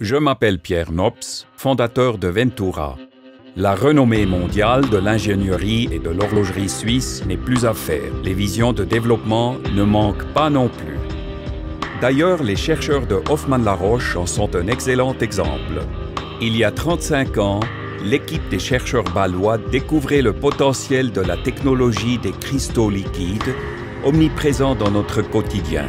Je m'appelle Pierre Nops, fondateur de Ventura. La renommée mondiale de l'ingénierie et de l'horlogerie suisse n'est plus à faire. Les visions de développement ne manquent pas non plus. D'ailleurs, les chercheurs de Hoffmann-la-Roche en sont un excellent exemple. Il y a 35 ans, l'équipe des chercheurs bâlois découvrait le potentiel de la technologie des cristaux liquides, omniprésents dans notre quotidien.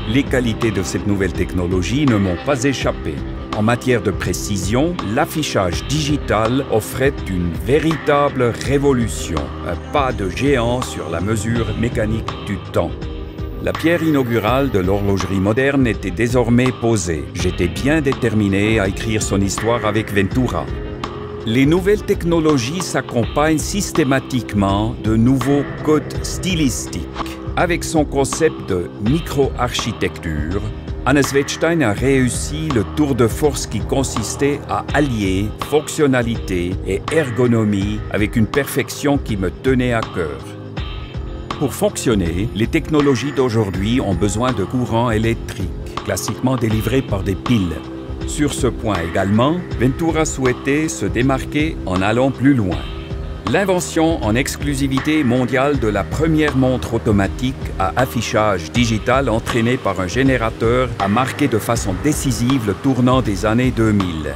Les qualités de cette nouvelle technologie ne m'ont pas échappé. En matière de précision, l'affichage digital offrait une véritable révolution, un pas de géant sur la mesure mécanique du temps. La pierre inaugurale de l'horlogerie moderne était désormais posée. J'étais bien déterminé à écrire son histoire avec Ventura. Les nouvelles technologies s'accompagnent systématiquement de nouveaux codes stylistiques. Avec son concept de micro-architecture, Hannes Wettstein a réussi le tour de force qui consistait à allier fonctionnalité et ergonomie avec une perfection qui me tenait à cœur. Pour fonctionner, les technologies d'aujourd'hui ont besoin de courant électrique, classiquement délivré par des piles. Sur ce point également, Ventura souhaitait se démarquer en allant plus loin. L'invention en exclusivité mondiale de la première montre automatique à affichage digital entraînée par un générateur a marqué de façon décisive le tournant des années 2000.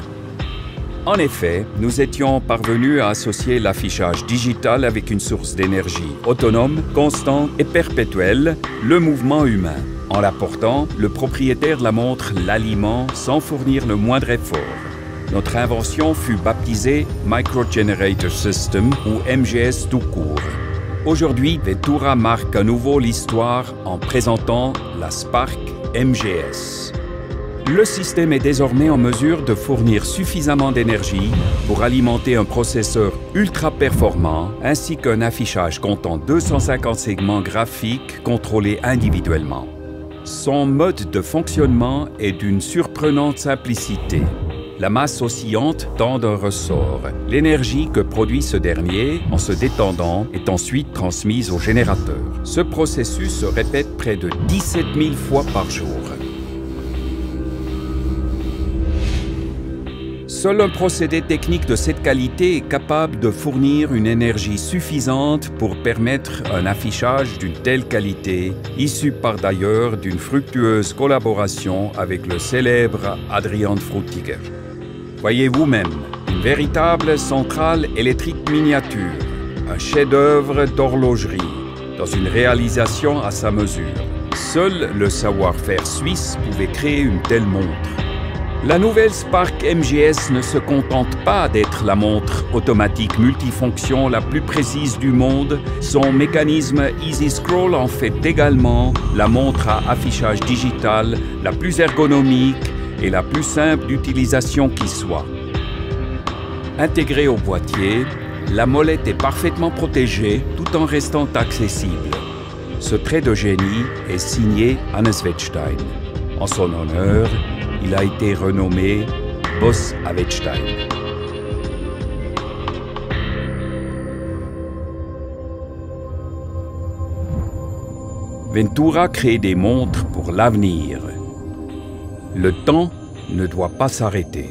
En effet, nous étions parvenus à associer l'affichage digital avec une source d'énergie autonome, constante et perpétuelle, le mouvement humain. En l'apportant, le propriétaire de la montre l'alimente sans fournir le moindre effort. Notre invention fut baptisée Micro Generator System ou MGS tout court. Aujourd'hui, Ventura marque à nouveau l'histoire en présentant la Spark MGS. Le système est désormais en mesure de fournir suffisamment d'énergie pour alimenter un processeur ultra performant ainsi qu'un affichage comptant 250 segments graphiques contrôlés individuellement. Son mode de fonctionnement est d'une surprenante simplicité. La masse oscillante tend d'un ressort. L'énergie que produit ce dernier, en se détendant, est ensuite transmise au générateur. Ce processus se répète près de 17 000 fois par jour. Seul un procédé technique de cette qualité est capable de fournir une énergie suffisante pour permettre un affichage d'une telle qualité, issu par d'ailleurs d'une fructueuse collaboration avec le célèbre Adrian Frutiger. Voyez vous-même, une véritable centrale électrique miniature, un chef-d'œuvre d'horlogerie, dans une réalisation à sa mesure. Seul le savoir-faire suisse pouvait créer une telle montre. La nouvelle Spark MGS ne se contente pas d'être la montre automatique multifonction la plus précise du monde, son mécanisme Easy Scroll en fait également la montre à affichage digital la plus ergonomique et la plus simple d'utilisation qui soit. Intégrée au boîtier, la molette est parfaitement protégée tout en restant accessible. Ce trait de génie est signé Hannes Wettstein. En son honneur, il a été renommé Boss à Wettstein. Ventura crée des montres pour l'avenir. Le temps ne doit pas s'arrêter.